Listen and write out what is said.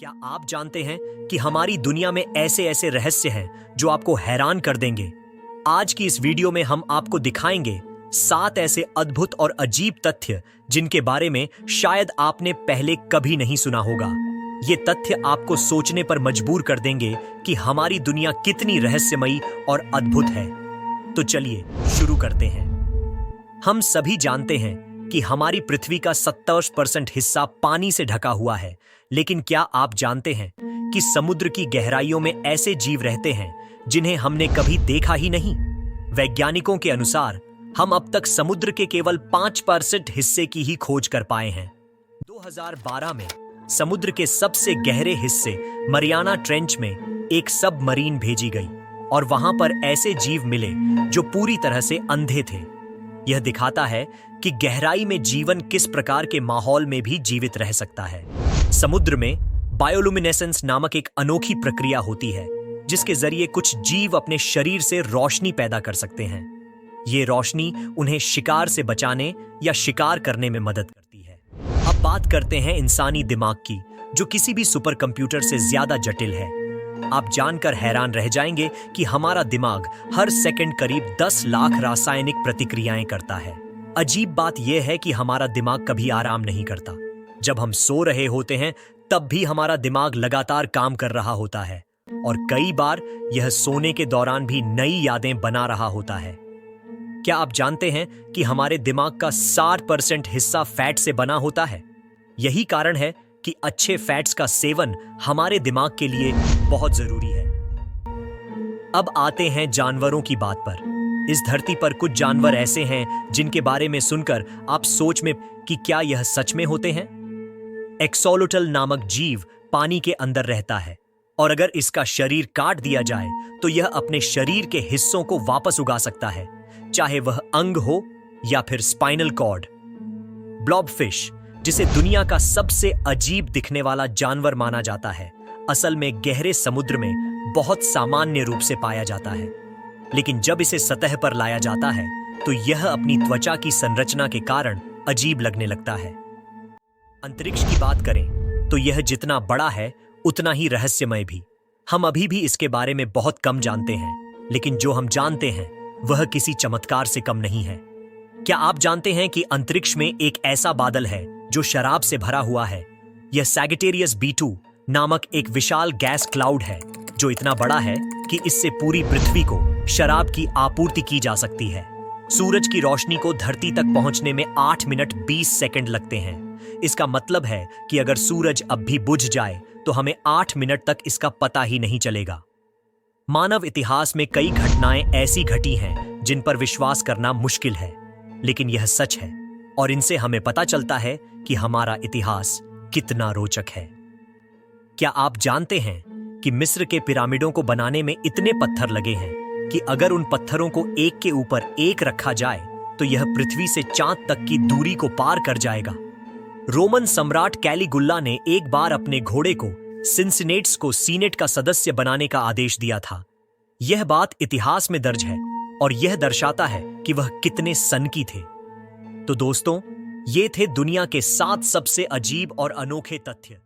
क्या आप जानते हैं कि हमारी दुनिया में ऐसे ऐसे रहस्य हैं जो आपको हैरान कर देंगे। आज की इस वीडियो में हम आपको दिखाएंगे 7 ऐसे अद्भुत और अजीब तथ्य जिनके बारे में शायद आपने पहले कभी नहीं सुना होगा। ये तथ्य आपको सोचने पर मजबूर कर देंगे कि हमारी दुनिया कितनी रहस्यमयी और अद्भुत है। तो चलिए शुरू करते हैं। हम सभी जानते हैं कि हमारी पृथ्वी का 70% हिस्सा पानी से ढका हुआ है, लेकिन क्या आप जानते हैं कि समुद्र की गहराइयों में ऐसे जीव रहते हैं जिन्हें हमने कभी देखा ही नहीं। वैज्ञानिकों के अनुसार हम अब तक समुद्र के केवल 5% हिस्से की ही खोज कर पाए हैं। 2012 में समुद्र के सबसे गहरे हिस्से मरियाना ट्रेंच में एक सबमरीन भेजी गई और वहां पर ऐसे जीव मिले जो पूरी तरह से अंधे थे। यह दिखाता है कि गहराई में जीवन किस प्रकार के माहौल में भी जीवित रह सकता है। समुद्र में बायोलुमिनेसेंस नामक एक अनोखी प्रक्रिया होती है जिसके जरिए कुछ जीव अपने शरीर से रोशनी पैदा कर सकते हैं। ये रोशनी उन्हें शिकार से बचाने या शिकार करने में मदद करती है। अब बात करते हैं इंसानी दिमाग की, जो किसी भी सुपर कंप्यूटर से ज्यादा जटिल है। आप जानकर हैरान रह जाएंगे कि हमारा दिमाग हर सेकंड करीब 10 लाख रासायनिक प्रतिक्रियाएं करता है। अजीब बात यह है कि हमारा दिमाग कभी आराम नहीं करता। जब हम सो रहे होते हैं तब भी हमारा दिमाग लगातार काम कर रहा होता है और कई बार यह सोने के दौरान भी नई यादें बना रहा होता है। क्या आप जानते हैं कि हमारे दिमाग का 60% हिस्सा फैट से बना होता है? यही कारण है कि अच्छे फैट्स का सेवन हमारे दिमाग के लिए बहुत जरूरी है। अब आते हैं जानवरों की बात पर। इस धरती पर कुछ जानवर ऐसे हैं जिनके बारे में सुनकर आप सोच में कि क्या यह सच में होते हैं। एक्सोलोटल नामक जीव पानी के अंदर रहता है और अगर इसका शरीर काट दिया जाए तो यह अपने शरीर के हिस्सों को वापस उगा सकता है, चाहे वह अंग हो या फिर स्पाइनल कॉर्ड। ब्लॉबफिश, जिसे दुनिया का सबसे अजीब दिखने वाला जानवर माना जाता है, असल में गहरे समुद्र में बहुत सामान्य रूप से पाया जाता है, लेकिन जब इसे सतह पर लाया जाता है तो यह अपनी त्वचा की संरचना के कारण अजीब लगने लगता है। अंतरिक्ष की बात करें तो यह जितना बड़ा है उतना ही रहस्यमय भी। हम अभी भी इसके बारे में बहुत कम जानते हैं, लेकिन जो हम जानते हैं वह किसी चमत्कार से कम नहीं है। क्या आप जानते हैं कि अंतरिक्ष में एक ऐसा बादल है जो शराब से भरा हुआ है? यह सैजिटेरियस B2 नामक एक विशाल गैस क्लाउड है जो इतना बड़ा है कि इससे पूरी पृथ्वी को शराब की आपूर्ति की जा सकती है। सूरज की रोशनी को धरती तक पहुंचने में 8 मिनट 20 सेकंड लगते हैं। इसका मतलब है कि अगर सूरज अब भी बुझ जाए तो हमें 8 मिनट तक इसका पता ही नहीं चलेगा। मानव इतिहास में कई घटनाएं ऐसी घटी हैं जिन पर विश्वास करना मुश्किल है, लेकिन यह सच है और इनसे हमें पता चलता है कि हमारा इतिहास कितना रोचक है। क्या आप जानते हैं कि मिस्र के पिरामिडों को बनाने में इतने पत्थर लगे हैं कि अगर उन पत्थरों को एक के ऊपर एक रखा जाए तो यह पृथ्वी से चांद तक की दूरी को पार कर जाएगा। रोमन सम्राट कैलिगुल्ला ने एक बार अपने घोड़े को सिंसिनेट्स को सीनेट का सदस्य बनाने का आदेश दिया था। यह बात इतिहास में दर्ज है और यह दर्शाता है कि वह कितने सनकी थे। तो दोस्तों, ये थे दुनिया के 7 सबसे अजीब और अनोखे तथ्य।